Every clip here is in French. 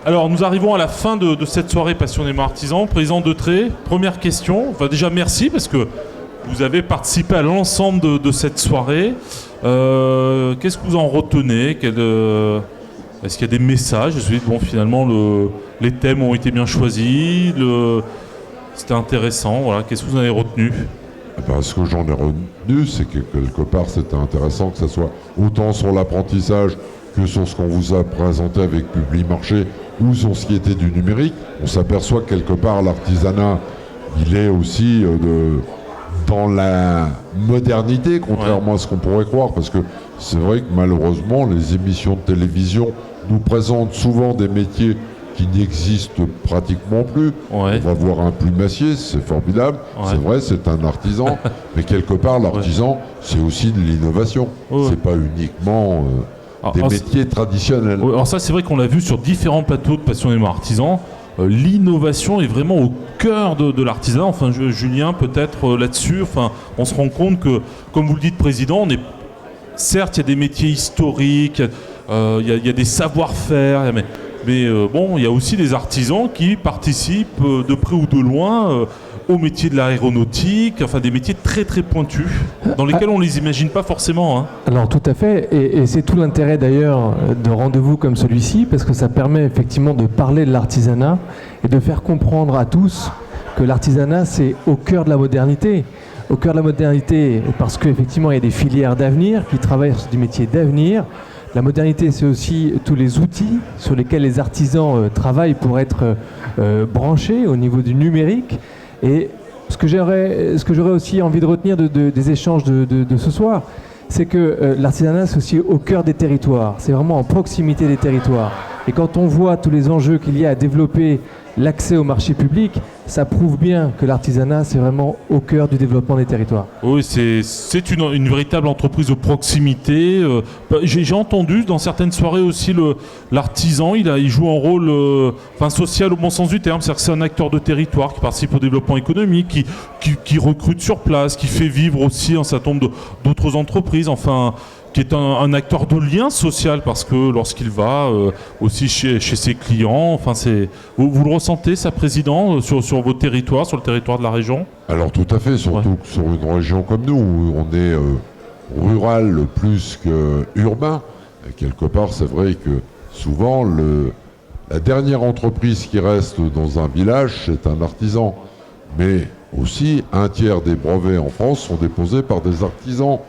Alors, nous arrivons à la fin de cette soirée Passionnément Artisan. Président Detré, première question. Enfin, déjà, merci parce que vous avez participé à l'ensemble de cette soirée. Qu'est-ce que vous en retenez? Est-ce qu'il y a des messages? Bon, finalement, les thèmes ont été bien choisis. C'était intéressant. Voilà. Qu'est-ce que vous en avez retenu? Ce que j'en ai retenu, c'est que quelque part, c'était intéressant que ce soit autant sur l'apprentissage que sur ce qu'on vous a présenté avec Publimarché ou sur ce qui était du numérique. On s'aperçoit que quelque part, l'artisanat, il est aussi dans la modernité, contrairement à ce qu'on pourrait croire, parce que c'est vrai que malheureusement, les émissions de télévision nous présentent souvent des métiers qui n'existent pratiquement plus. Ouais. On va voir un plumassier, c'est formidable, c'est vrai, c'est un artisan, mais quelque part, l'artisan, c'est aussi de l'innovation. C'est pas uniquement des métiers traditionnels. Alors ça, c'est vrai qu'on l'a vu sur différents plateaux de Passionnément Artisan. L'innovation est vraiment au cœur de l'artisanat. Enfin, Julien, peut-être là-dessus, on se rend compte que, comme vous le dites, Président, certes, il y a des métiers historiques, il y a des savoir-faire, mais bon, il y a aussi des artisans qui participent de près ou de loin au métier de l'aéronautique, enfin des métiers très très pointus, dans lesquels on ne les imagine pas forcément. Alors tout à fait, et c'est tout l'intérêt d'ailleurs de rendez-vous comme celui-ci, parce que ça permet effectivement de parler de l'artisanat et de faire comprendre à tous que l'artisanat c'est au cœur de la modernité. Au cœur de la modernité, parce qu'effectivement il y a des filières d'avenir qui travaillent sur des métiers d'avenir. La modernité, c'est aussi tous les outils sur lesquels les artisans travaillent pour être branchés au niveau du numérique. Et ce que j'aurais aussi envie de retenir des échanges de ce soir, c'est que l'artisanat, c'est aussi au cœur des territoires. C'est vraiment en proximité des territoires. Et quand on voit tous les enjeux qu'il y a à développer l'accès au marché public, ça prouve bien que l'artisanat, c'est vraiment au cœur du développement des territoires. Oui, c'est une véritable entreprise de proximité. J'ai entendu dans certaines soirées aussi l'artisan, il joue un rôle social au bon sens du terme. C'est-à-dire que c'est un acteur de territoire qui participe au développement économique, qui recrute sur place, qui fait vivre aussi un certain nombre d'autres entreprises. Qui est un acteur de lien social, parce que lorsqu'il va aussi chez ses clients, vous le ressentez, ça, Président, sur votre territoire, sur le territoire de la région? Alors tout à fait, surtout que sur une région comme nous, où on est rural plus qu'urbain. Et quelque part, c'est vrai que souvent, la dernière entreprise qui reste dans un village, c'est un artisan. Mais aussi, un tiers des brevets en France sont déposés par des artisans.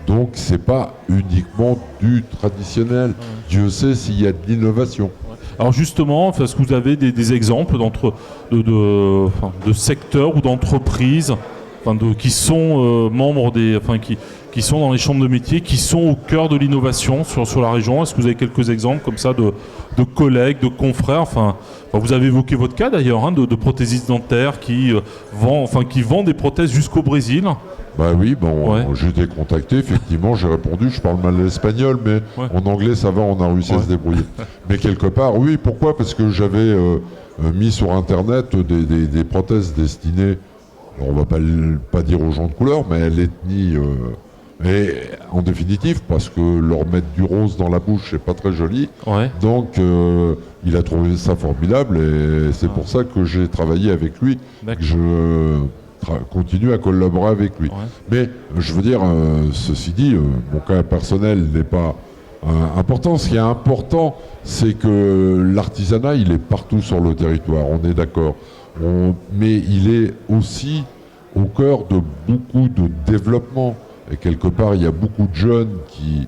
Donc c'est pas uniquement du traditionnel. Dieu sait s'il y a de l'innovation. Alors justement, est-ce que vous avez des exemples de secteurs ou d'entreprises qui sont membres qui sont dans les chambres de métiers, qui sont au cœur de l'innovation sur la région? Est-ce que vous avez quelques exemples comme ça de collègues, de confrères? Vous avez évoqué votre cas d'ailleurs, de prothésistes dentaires qui vend des prothèses jusqu'au Brésil. Oui, j'ai été contacté, effectivement, j'ai répondu, je parle mal l'espagnol, mais en anglais ça va, on a réussi à se débrouiller. Mais quelque part, oui, pourquoi? Parce que j'avais mis sur internet des prothèses destinées, alors on va pas dire aux gens de couleur, mais à l'ethnie, et en définitive, parce que leur mettre du rose dans la bouche, c'est pas très joli. Donc il a trouvé ça formidable, et c'est pour ça que j'ai travaillé avec lui, que je continue à collaborer avec lui. Mais je veux dire, ceci dit, mon cas personnel n'est pas important. Ce qui est important, c'est que l'artisanat, il est partout sur le territoire, on est d'accord. Mais il est aussi au cœur de beaucoup de développement. Et quelque part, il y a beaucoup de jeunes qui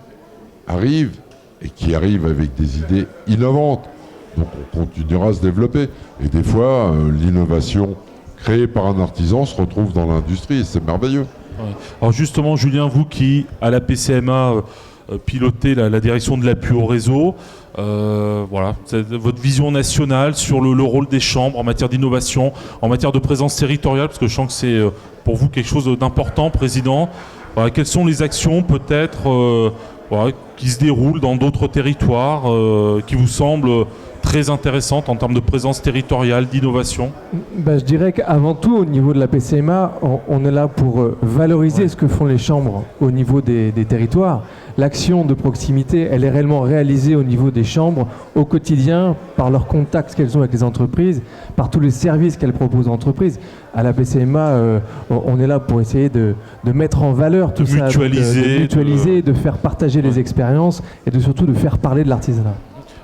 arrivent, et qui arrivent avec des idées innovantes. Donc on continuera à se développer. Et des fois, l'innovation créé par un artisan se retrouve dans l'industrie, et c'est merveilleux. Alors justement, Julien, vous qui, à la PCMA, pilotez la direction de l'appui au réseau, votre vision nationale sur le rôle des chambres en matière d'innovation, en matière de présence territoriale, parce que je sens que c'est pour vous quelque chose d'important, Président. Quelles sont les actions peut-être qui se déroulent dans d'autres territoires, qui vous semblent très intéressante en termes de présence territoriale, d'innovation? Je dirais qu'avant tout, au niveau de la PCMA, on est là pour valoriser ce que font les chambres au niveau des territoires. L'action de proximité, elle est réellement réalisée au niveau des chambres au quotidien par leurs contacts qu'elles ont avec les entreprises, par tous les services qu'elles proposent aux entreprises. À la PCMA, on est là pour essayer de mettre en valeur tout ça, de mutualiser, de faire partager les expériences et surtout de faire parler de l'artisanat.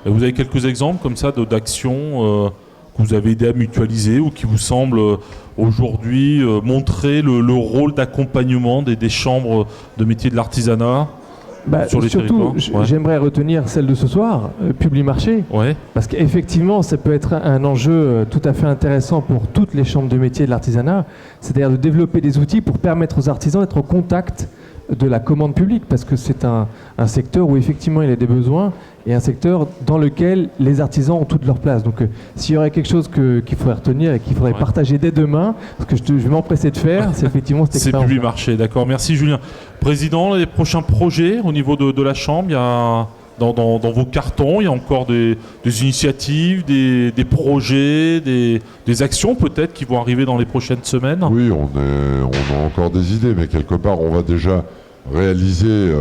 Vous avez quelques exemples comme ça d'actions que vous avez aidé à mutualiser ou qui vous semblent aujourd'hui montrer le rôle d'accompagnement des chambres de métiers de l'artisanat sur les surtout, territoires? j'aimerais retenir celle de ce soir, Publimarché, parce qu'effectivement, ça peut être un enjeu tout à fait intéressant pour toutes les chambres de métiers de l'artisanat, c'est-à-dire de développer des outils pour permettre aux artisans d'être au contact de la commande publique, parce que c'est un secteur où effectivement il y a des besoins et un secteur dans lequel les artisans ont toute leur place. Donc s'il y aurait quelque chose qu'il faudrait retenir et qu'il faudrait partager dès demain, ce que je vais m'empresser de faire, c'est effectivement cette expérience. C'est Publimarché, d'accord. Merci Julien. Président, les prochains projets au niveau de la Chambre, il y a dans vos cartons, il y a encore des initiatives, des projets, des actions peut-être qui vont arriver dans les prochaines semaines? Oui, on a encore des idées, mais quelque part on va déjà réaliser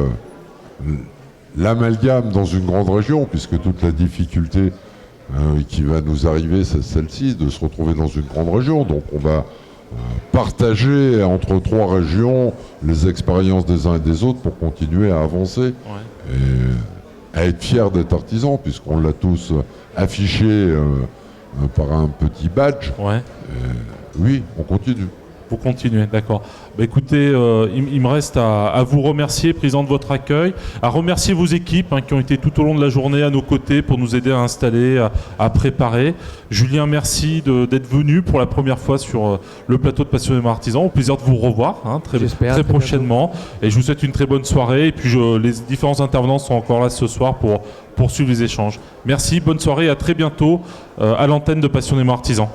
l'amalgame dans une grande région, puisque toute la difficulté qui va nous arriver, c'est celle-ci, de se retrouver dans une grande région. Donc on va partager entre 3 régions les expériences des uns et des autres pour continuer à avancer et à être fiers d'être artisans, puisqu'on l'a tous affiché par un petit badge. Oui, on continue. Vous continuez, d'accord. Écoutez, il me reste à vous remercier, Président, de votre accueil, à remercier vos équipes qui ont été tout au long de la journée à nos côtés pour nous aider à installer, à préparer. Julien, merci d'être venu pour la première fois sur le plateau de Passionnément Artisan. Au plaisir de vous revoir très prochainement. Et je vous souhaite une très bonne soirée. Et puis les différents intervenants sont encore là ce soir pour poursuivre les échanges. Merci, bonne soirée et à très bientôt à l'antenne de Passionnément Artisan.